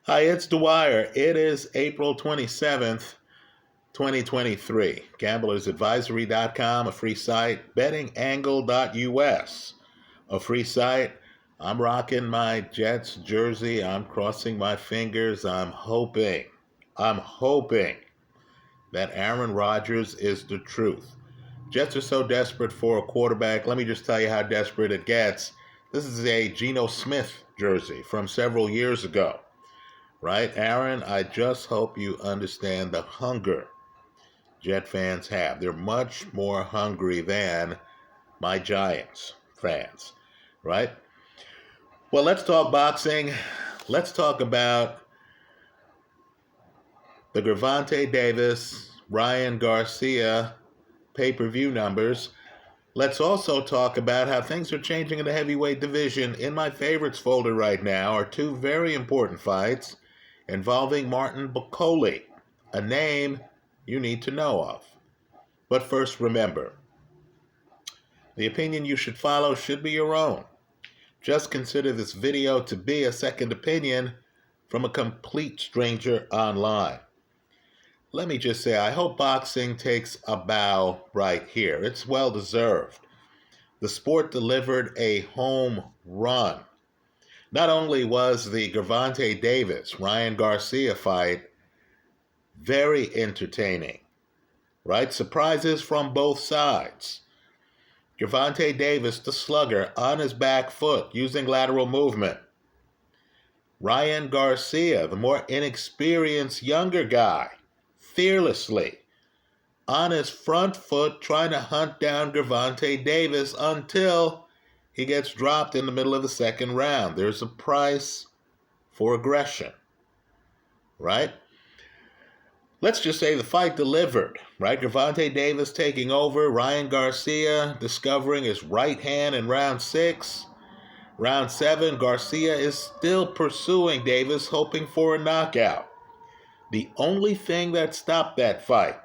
Hi, it's Dwyer. It is April 27th, 2023. GamblersAdvisory.com, a free site. BettingAngle.us, a free site. I'm rocking my Jets jersey. I'm crossing my fingers. I'm hoping that Aaron Rodgers is the truth. Jets are so desperate for a quarterback. Let me just tell you how desperate it gets. This is a Geno Smith jersey from several years ago. Right, Aaron? I just hope you understand the hunger Jet fans have. They're much more hungry than my Giants fans, right? Well, let's talk boxing. Let's talk about the Gervonta Davis, Ryan Garcia pay-per-view numbers. Let's also talk about how things are changing in the heavyweight division. In my favorites folder right now are two very important fights involving Martin Bakole, a name you need to know of. But first, remember, the opinion you should follow should be your own. Just consider this video to be a second opinion from a complete stranger online. Let me just say, I hope boxing takes a bow right here. It's well deserved. The sport delivered a home run. Not only was the Gervonta Davis, Ryan Garcia fight very entertaining, right? Surprises from both sides. Gervonta Davis, the slugger, on his back foot, using lateral movement. Ryan Garcia, the more inexperienced younger guy, fearlessly, on his front foot, trying to hunt down Gervonta Davis until he gets dropped in the middle of the second round. There's a price for aggression, right? Let's just say the fight delivered, right? Gervonta Davis taking over, Ryan Garcia discovering his right hand in round 6. Round 7, Garcia is still pursuing Davis, hoping for a knockout. The only thing that stopped that fight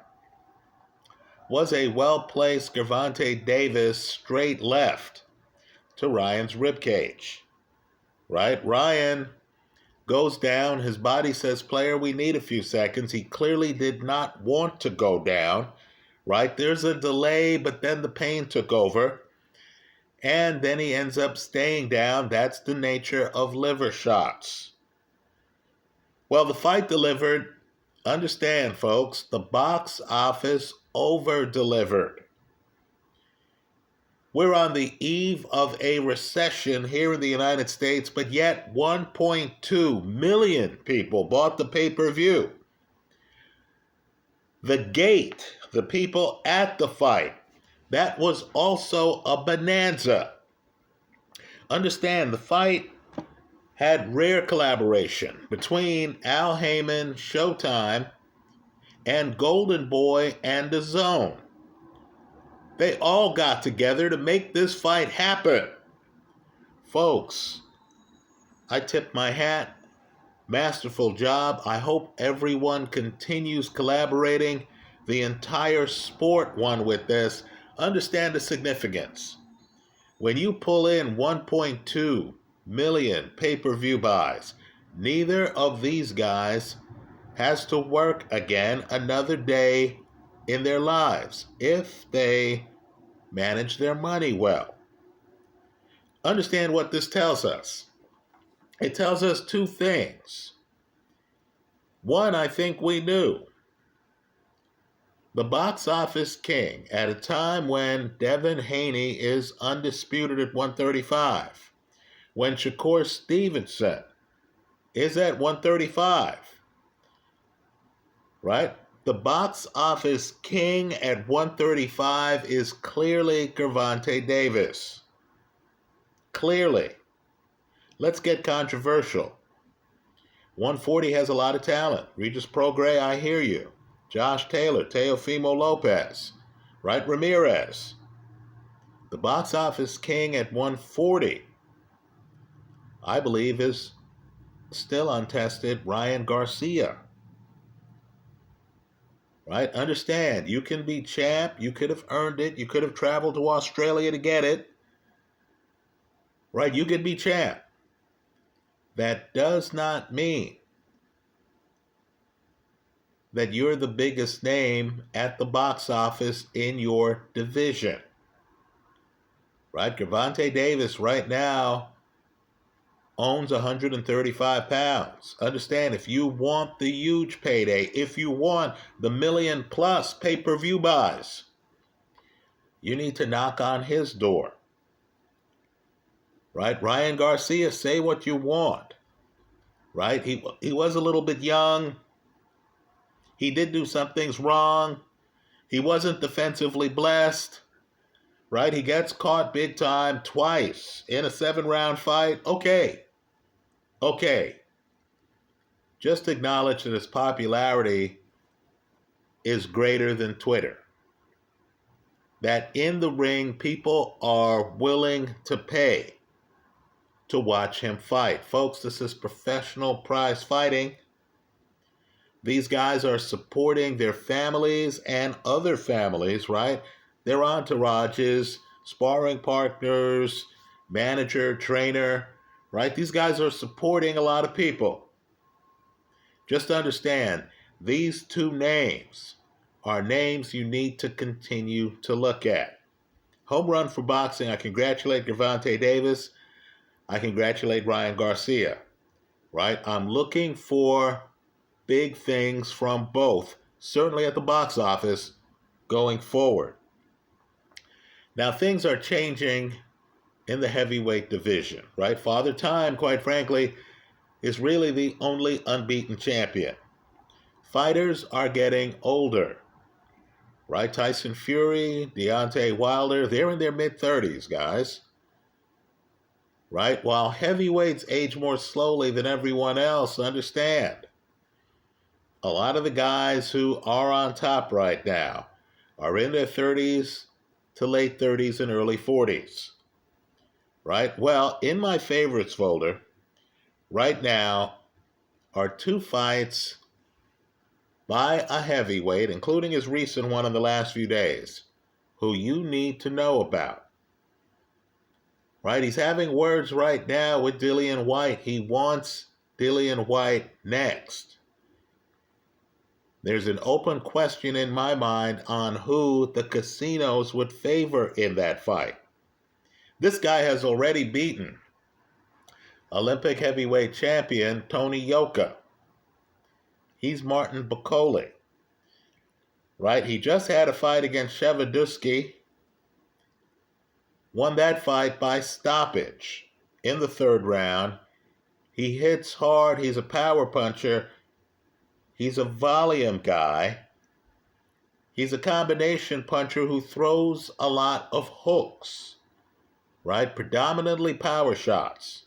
was a well-placed Gervonta Davis straight left to Ryan's ribcage, right? Ryan goes down. His body says, player, we need a few seconds. He clearly did not want to go down, right? There's a delay, but then the pain took over. And then he ends up staying down. That's the nature of liver shots. Well, the fight delivered. Understand, folks, the box office over-delivered. We're on the eve of a recession here in the United States, but yet 1.2 million people bought the pay-per-view. The gate, the people at the fight, that was also a bonanza. Understand, the fight had rare collaboration between Al Heyman, Showtime, and Golden Boy and DAZN. They all got together to make this fight happen. Folks, I tip my hat. Masterful job. I hope everyone continues collaborating. The entire sport won with this. Understand the significance. When you pull in 1.2 million pay-per-view buys, neither of these guys has to work again another day in their lives if they manage their money well. Understand what this tells us. It tells us two things. One, I think we knew. The box office king, at a time when Devin Haney is undisputed at 135, when Shakur Stevenson is at 135, right? The box office king at 135 is clearly Gervonta Davis. Clearly. Let's get controversial. 140 has a lot of talent. Regis Prograis, I hear you. Josh Taylor, Teofimo Lopez, right? Ramirez. The box office king at 140, I believe, is still untested Ryan Garcia. Right? Understand, you can be champ. You could have earned it. You could have traveled to Australia to get it. Right? You could be champ. That does not mean that you're the biggest name at the box office in your division. Right? Gervonta Davis right now owns 135 pounds. Understand, if you want the huge payday, if you want the million plus pay-per-view buys, you need to knock on his door. Right? Ryan Garcia, say what you want. Right? He was a little bit young. He did do some things wrong. He wasn't defensively blessed. Right? He gets caught big time twice in a 7-round fight. Okay. Just acknowledge that his popularity is greater than Twitter. That in the ring, people are willing to pay to watch him fight. Folks, this is professional prize fighting. These guys are supporting their families and other families, right? Their entourages, sparring partners, manager, trainer, right? These guys are supporting a lot of people. Just understand, these two names are names you need to continue to look at. Home run for boxing. I congratulate Gervonta Davis. I congratulate Ryan Garcia, right? I'm looking for big things from both, certainly at the box office going forward. Now, things are changing in the heavyweight division, right? Father Time, quite frankly, is really the only unbeaten champion. Fighters are getting older, right? Tyson Fury, Deontay Wilder, they're in their mid-30s, guys. Right? While heavyweights age more slowly than everyone else, understand. A lot of the guys who are on top right now are in their 30s to late 30s and early 40s. Right? Well, in my favorites folder, right now are 2 fights by a heavyweight, including his recent one in the last few days, who you need to know about. Right? He's having words right now with Dillian Whyte. He wants Dillian Whyte next. There's an open question in my mind on who the casinos would favor in that fight. This guy has already beaten Olympic heavyweight champion Tony Yoka. He's Martin Bakole. Right? He just had a fight against Shevadzutskyi. Won that fight by stoppage in the 3rd round. He hits hard. He's a power puncher. He's a volume guy. He's a combination puncher who throws a lot of hooks, right? Predominantly power shots.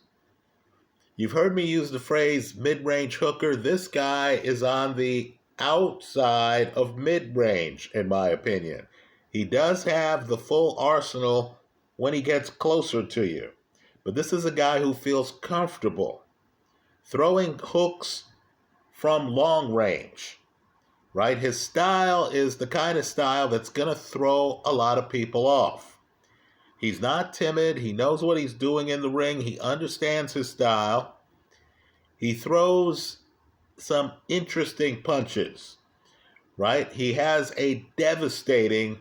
You've heard me use the phrase mid-range hooker. This guy is on the outside of mid-range, in my opinion. He does have the full arsenal when he gets closer to you. But this is a guy who feels comfortable throwing hooks from long range, right? His style is the kind of style that's going to throw a lot of people off. He's not timid. He knows what he's doing in the ring. He understands his style. He throws some interesting punches, right? He has a devastating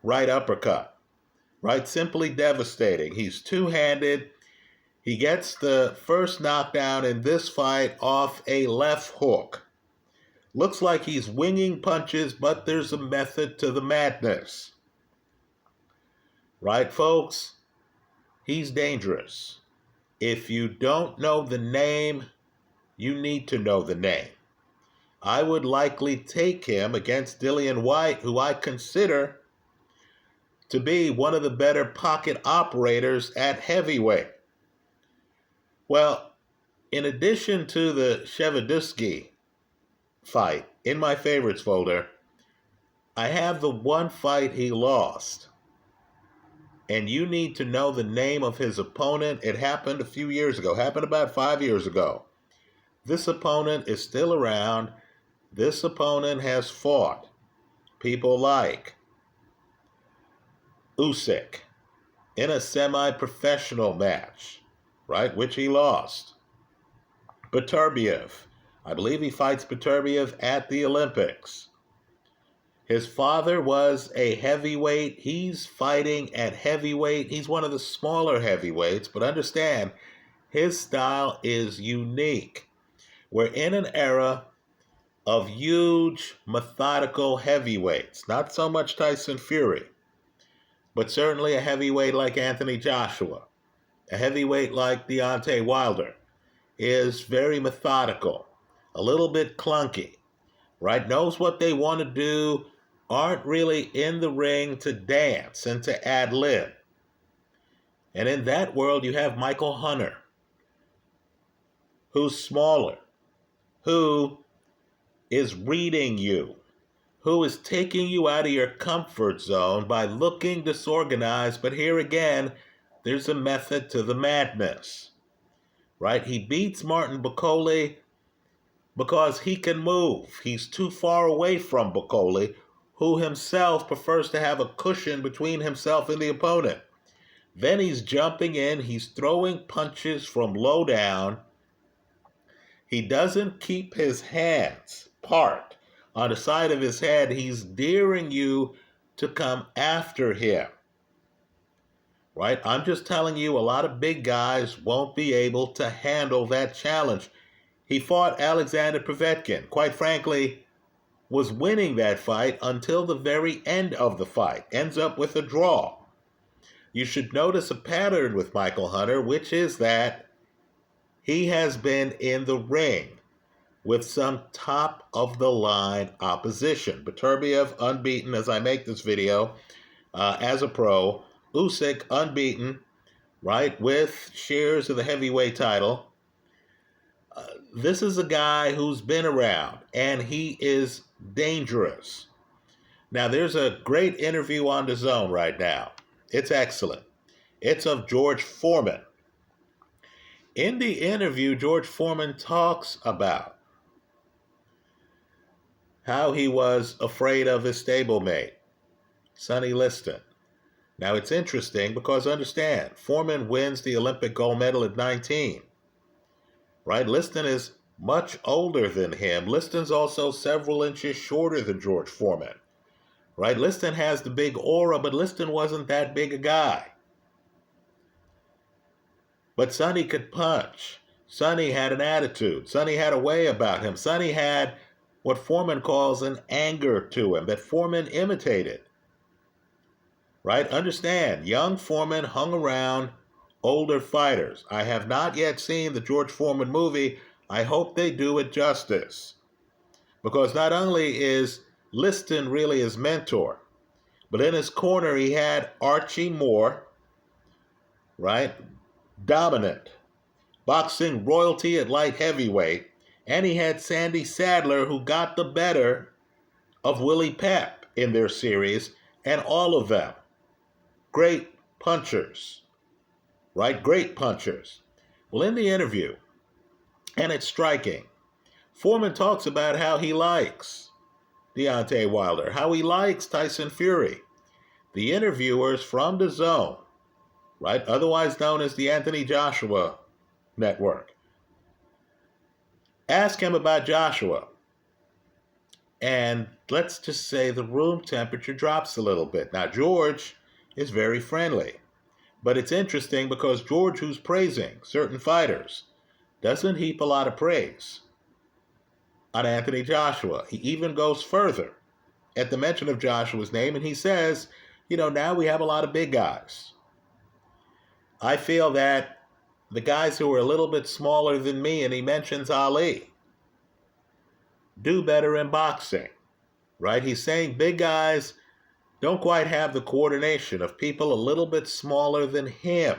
right uppercut, right? Simply devastating. He's two-handed. He gets the first knockdown in this fight off a left hook. Looks like he's winging punches, but there's a method to the madness. Right, folks? He's dangerous. If you don't know the name, you need to know the name. I would likely take him against Dillian Whyte, who I consider to be one of the better pocket operators at heavyweight. Well, in addition to the Shevadzutskyi fight in my favorites folder, I have the one fight he lost. And you need to know the name of his opponent. It happened a few years ago, happened about 5 years ago. This opponent is still around. This opponent has fought people like Usyk in a semi-professional match, right, which he lost. Beterbiev, I believe he fights Beterbiev at the Olympics. His father was a heavyweight. He's fighting at heavyweight. He's one of the smaller heavyweights, but understand, his style is unique. We're in an era of huge, methodical heavyweights. Not so much Tyson Fury, but certainly a heavyweight like Anthony Joshua, a heavyweight like Deontay Wilder is very methodical, a little bit clunky, right? Knows what they want to do, aren't really in the ring to dance and to ad lib. And in that world, you have Michael Hunter, who's smaller, who is reading you, who is taking you out of your comfort zone by looking disorganized. But here again, there's a method to the madness, right? He beats Martin Bakole because he can move. He's too far away from Bakole, who himself prefers to have a cushion between himself and the opponent. Then he's jumping in, he's throwing punches from low down. He doesn't keep his hands parked on the side of his head. He's daring you to come after him, right? I'm just telling you, a lot of big guys won't be able to handle that challenge. He fought Alexander Povetkin. Quite frankly, was winning that fight until the very end of the fight. Ends up with a draw. You should notice a pattern with Michael Hunter, which is that he has been in the ring with some top-of-the-line opposition. Beterbiev unbeaten as I make this video as a pro. Usyk unbeaten, right, with shares of the heavyweight title. This is a guy who's been around, and he is dangerous. Now, there's a great interview on the Zone right now. It's excellent. It's of George Foreman. In the interview, George Foreman talks about how he was afraid of his stablemate, Sonny Liston. Now, it's interesting because understand, Foreman wins the Olympic gold medal at 19. Right? Liston is much older than him. Liston's also several inches shorter than George Foreman. Right? Liston has the big aura, but Liston wasn't that big a guy. But Sonny could punch. Sonny had an attitude. Sonny had a way about him. Sonny had what Foreman calls an anger to him that Foreman imitated. Right? Understand, young Foreman hung around older fighters. I have not yet seen the George Foreman movie. I hope they do it justice. Because not only is Liston really his mentor, but in his corner he had Archie Moore, right? Dominant. Boxing royalty at light heavyweight. And he had Sandy Sadler, who got the better of Willie Pep in their series, and all of them great punchers. Right? Great punchers. Well, in the interview, and it's striking, Foreman talks about how he likes Deontay Wilder, how he likes Tyson Fury. The interviewers from the Zone, right, otherwise known as the Anthony Joshua Network, ask him about Joshua. And let's just say the room temperature drops a little bit. Now, George is very friendly. But it's interesting because George, who's praising certain fighters, doesn't heap a lot of praise on Anthony Joshua. He even goes further at the mention of Joshua's name, and he says, now we have a lot of big guys. I feel that the guys who are a little bit smaller than me, and he mentions Ali, do better in boxing, right? He's saying big guys don't quite have the coordination of people a little bit smaller than him.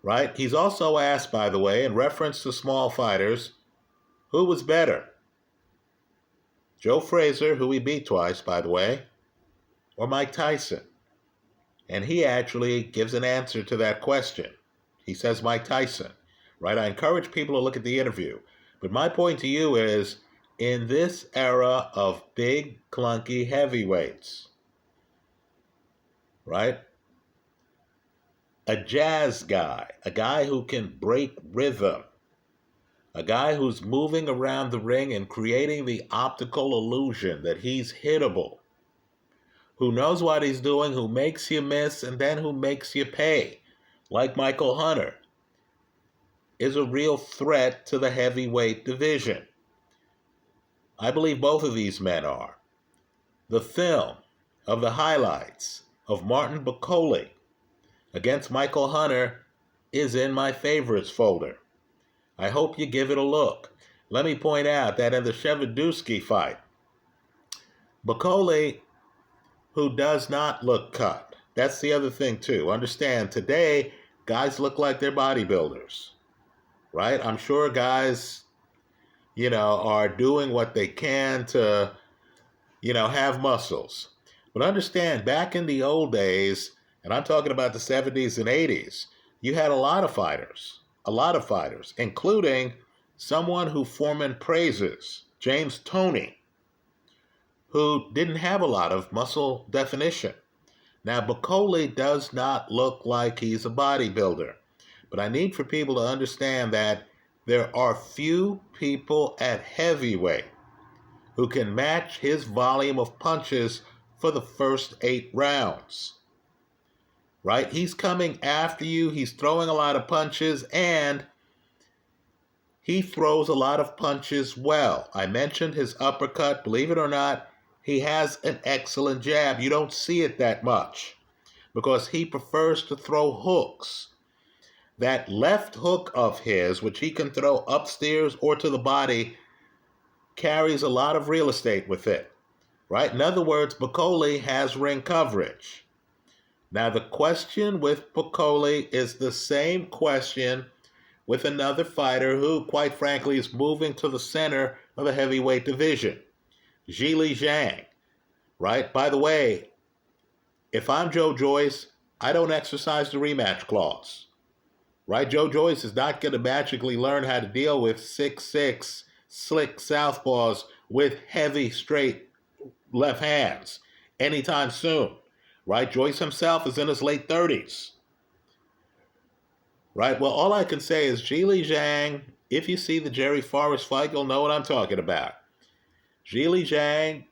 Right? He's also asked, by the way, in reference to small fighters, who was better? Joe Frazier, who he beat twice, by the way, or Mike Tyson? And he actually gives an answer to that question. He says Mike Tyson. Right? I encourage people to look at the interview. But my point to you is, in this era of big, clunky heavyweights, right? a jazz guy, a guy who can break rhythm, a guy who's moving around the ring and creating the optical illusion that he's hittable, who knows what he's doing, who makes you miss, and then who makes you pay, like Michael Hunter, is a real threat to the heavyweight division. I believe both of these men are. The film of the highlights of Martin Bakole against Michael Hunter is in my favorites folder. I hope you give it a look. Let me point out that in the Shevadzutskyi fight, Bakole, who does not look cut. That's the other thing too. Understand, today, guys look like they're bodybuilders, right? I'm sure guys, are doing what they can to, have muscles. But understand, back in the old days, and I'm talking about the 70s and 80s, you had a lot of fighters, including someone who Foreman praises, James Toney, who didn't have a lot of muscle definition. Now, Bakole does not look like he's a bodybuilder, but I need for people to understand that there are few people at heavyweight who can match his volume of punches for the first 8 rounds. Right? He's coming after you, he's throwing a lot of punches, and he throws a lot of punches well. I mentioned his uppercut. Believe it or not, he has an excellent jab. You don't see it that much because he prefers to throw hooks. That left hook of his, which he can throw upstairs or to the body, carries a lot of real estate with it. Right? In other words, Bakole has ring coverage. Now, the question with Bakole is the same question with another fighter who, quite frankly, is moving to the center of the heavyweight division, Zhilei Zhang, right? By the way, if I'm Joe Joyce, I don't exercise the rematch clause, right? Joe Joyce is not going to magically learn how to deal with 6'6", slick southpaws with heavy, straight left hands anytime soon. Right? Joyce himself is in his late 30s. Right? Well, all I can say is Zhilei Zhang, if you see the Jerry Forrest fight, you'll know what I'm talking about. Zhilei Zhang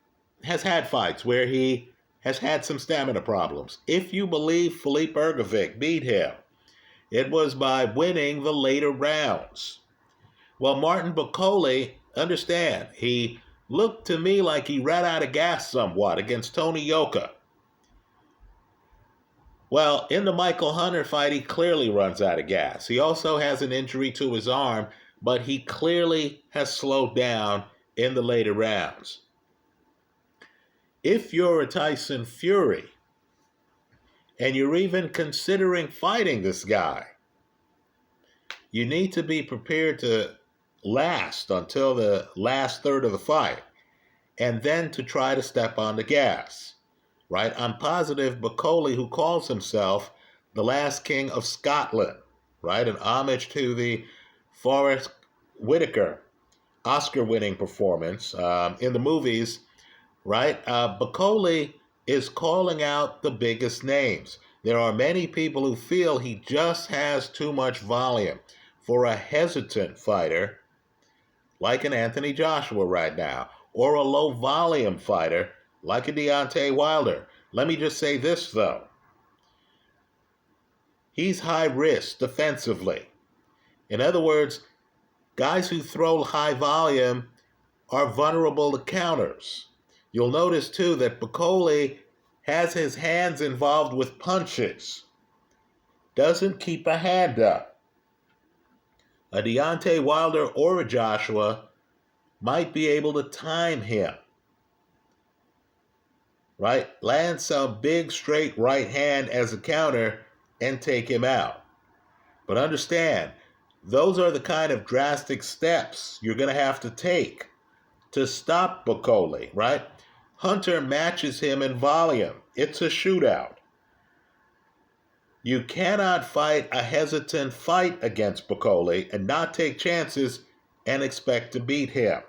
has had fights where he has had some stamina problems. If you believe Filip Ergovic beat him, it was by winning the later rounds. Well, Martin Bakole, understand, he looked to me like he ran out of gas somewhat against Tony Yoka. Well, in the Michael Hunter fight, he clearly runs out of gas. He also has an injury to his arm, but he clearly has slowed down in the later rounds. If you're a Tyson Fury, and you're even considering fighting this guy, you need to be prepared to last until the last third of the fight, and then to try to step on the gas. Right? I'm positive Bakole, who calls himself the last king of Scotland, right? An homage to the Forrest Whitaker Oscar-winning performance in the movies, right? Bakole is calling out the biggest names. There are many people who feel he just has too much volume for a hesitant fighter like an Anthony Joshua right now, or a low-volume fighter like a Deontay Wilder. Let me just say this, though. He's high risk defensively. In other words, guys who throw high volume are vulnerable to counters. You'll notice, too, that Bakole has his hands involved with punches. Doesn't keep a hand up. A Deontay Wilder or a Joshua might be able to time him. Right? Land some big straight right hand as a counter and take him out. But understand, those are the kind of drastic steps you're going to have to take to stop Bakole, right? Hunter matches him in volume. It's a shootout. You cannot fight a hesitant fight against Bakole and not take chances and expect to beat him.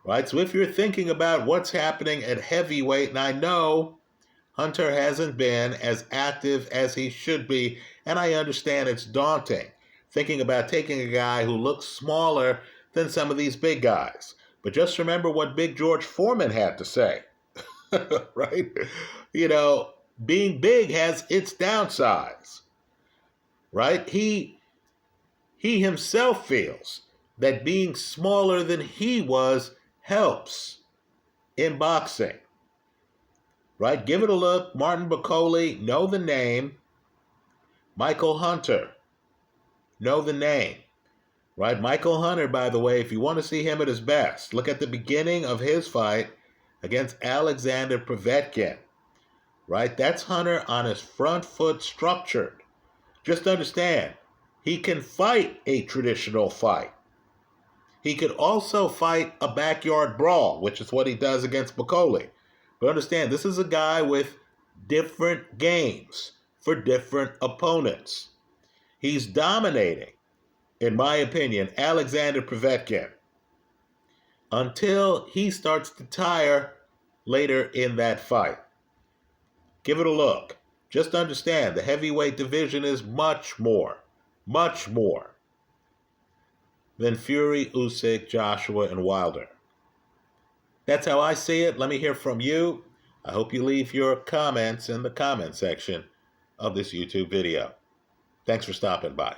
Right? So if you're thinking about what's happening at heavyweight, and I know Hunter hasn't been as active as he should be, and I understand it's daunting thinking about taking a guy who looks smaller than some of these big guys. But just remember what Big George Foreman had to say, right? You know, being big has its downsides, right? He himself feels that being smaller than he was helps in boxing, right? Give it a look. Martin Bakole, know the name. Michael Hunter, know the name, right? Michael Hunter, by the way, if you want to see him at his best, look at the beginning of his fight against Alexander Povetkin, right? That's Hunter on his front foot structured. Just understand, he can fight a traditional fight. He could also fight a backyard brawl, which is what he does against Bakole. But understand, this is a guy with different games for different opponents. He's dominating, in my opinion, Alexander Povetkin until he starts to tire later in that fight. Give it a look. Just understand, the heavyweight division is much more than Fury, Usyk, Joshua, and Wilder. That's how I see it. Let me hear from you. I hope you leave your comments in the comment section of this YouTube video. Thanks for stopping by.